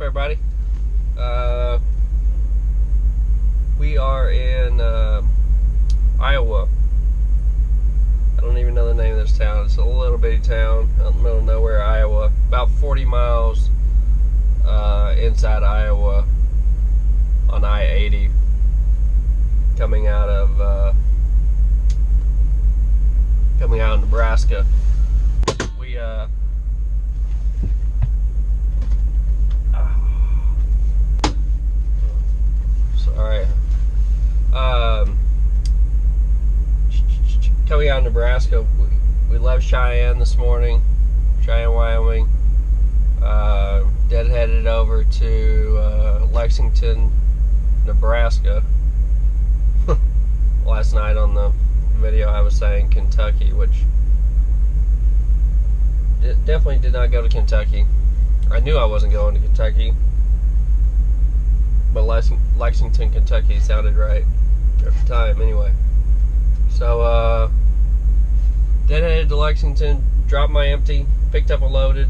everybody? We are in Iowa. I don't even know the name of this town. It's a little bitty town out in the middle of nowhere, Iowa. About 40 miles inside Iowa on I-80, coming out of Nebraska. We sorry. Coming out of Nebraska, we left Cheyenne this morning, Cheyenne, Wyoming. Headed over to Lexington, Nebraska. Last night on the video I was saying Kentucky, which definitely did not go to Kentucky. I knew I wasn't going to Kentucky, but Lexington, Kentucky sounded right at the time anyway. So headed to Lexington, dropped my empty, picked up a loaded,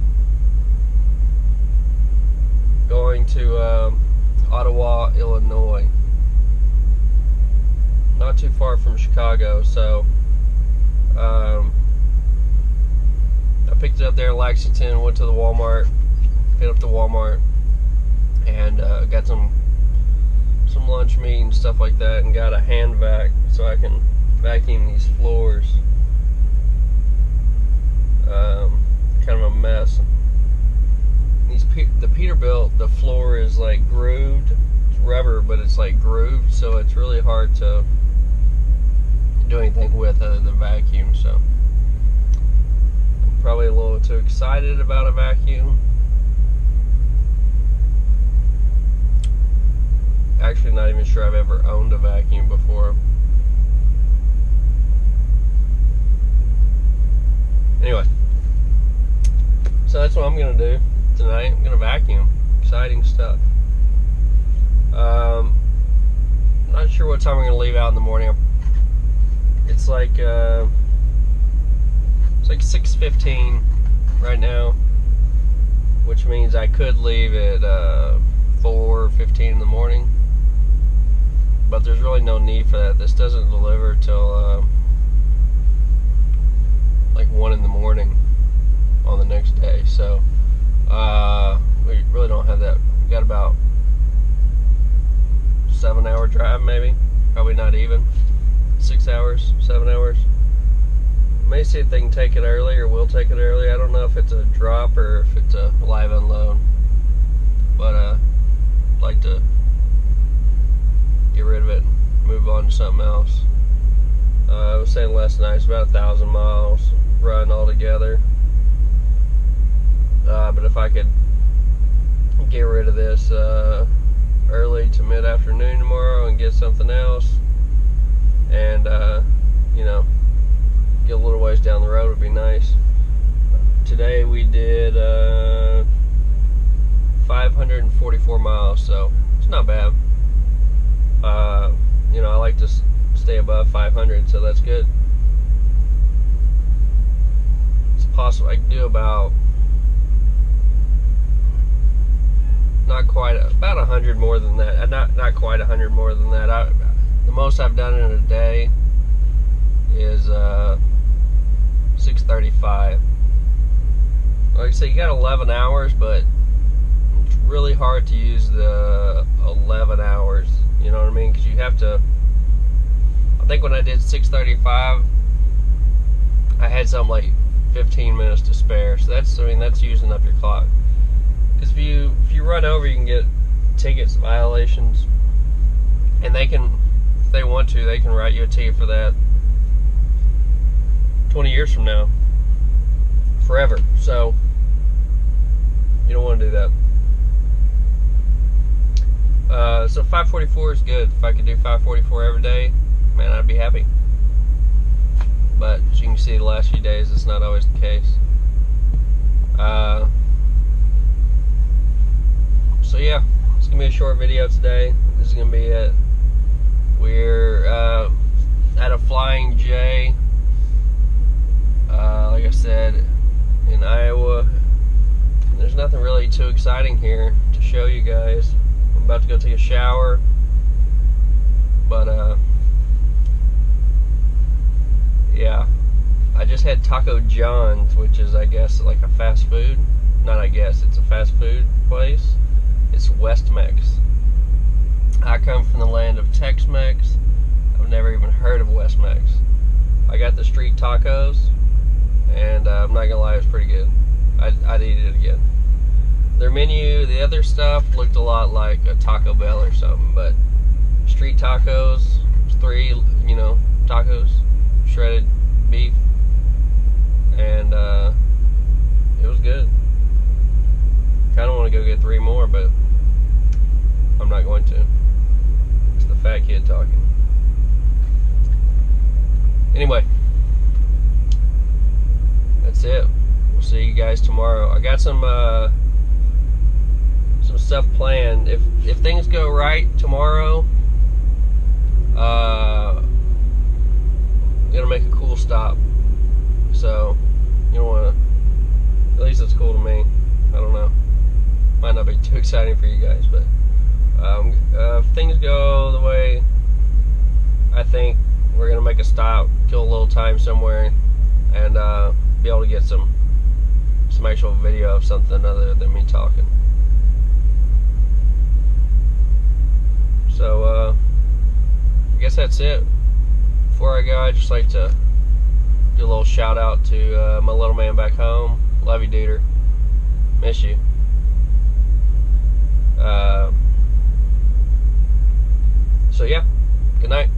going to Ottawa, Illinois. Not too far from Chicago, so I picked it up there in Lexington, went to the Walmart, hit up the Walmart, and got some lunch meat and stuff like that, and got a hand vac so I can vacuum these floors. Kind of a mess. The Peterbilt, the floor is like grooved. It's rubber, but it's like grooved, so it's really hard to do anything with other than vacuum. So I'm probably a little too excited about a vacuum. Actually, not even sure I've ever owned a vacuum before. Anyway, so that's what I'm gonna do tonight. I'm gonna vacuum. Exciting stuff. Not sure what time I'm gonna leave out in the morning. It's like 6:15 right now, which means I could leave at 4:15 in the morning. But there's really no need for that. This doesn't deliver till like 1 in the morning on the next day. So we really don't have that. We got about 7-hour drive, maybe. Probably not even 6 hours, 7 hours. May see if they can take it early, or we'll take it early. I don't know if it's a drop or if it's a live unload, but I'd like to get rid of it and move on to something else. I was saying last night it's about 1,000 miles run altogether. But if I could get rid of this early to mid-afternoon tomorrow and get something else, and you know, get a little ways down the road would be nice. Today we did 544 miles, so it's not bad. You know, I like to stay above 500, so that's good. It's possible I can do about about 100 more than that. Not quite 100 more than that. The most I've done in a day is 635. Like I say, you got 11 hours, but it's really hard to use the 11 hours. You know what I mean? Because you have to. I think when I did 635, I had something like 15 minutes to spare. So that's using up your clock. Because if you run over, you can get tickets, violations, and they can, if they want to, they can write you a ticket for that 20 years from now, forever. So you don't want to do that. So 544 is good. If I could do 544 every day, man, I'd be happy. But as you can see, the last few days, it's not always the case. So yeah, it's gonna be a short video today. This is gonna be it. We're at a Flying J, like I said, in Iowa. There's nothing really too exciting here to show you guys. I'm about to go take a shower, but yeah, I just had Taco John's, which is, I guess, like a fast food. Not I guess, it's a fast food place. It's West-Mex. I come from the land of Tex-Mex. I've never even heard of West-Mex. I got the street tacos, and I'm not gonna lie, it was pretty good. I'd eat it again. Their menu, the other stuff looked a lot like a Taco Bell or something, but street tacos, 3, tacos, shredded beef, and it was good. Kind of want to go get 3 more, but I'm not going to. It's the fat kid talking. Anyway, that's it. We'll see you guys tomorrow. I got some stuff planned. If things go right tomorrow, I'm gonna make a cool stop. So you don't want to. At least it's cool to me. I don't know. Might not be too exciting for you guys, but if things go the way I think, we're gonna make a stop, kill a little time somewhere, and be able to get some actual video of something other than me talking. So I guess that's it. Before I go, I'd just like to do a little shout out to my little man back home. Love you, Dieter. Miss you. So yeah, good night.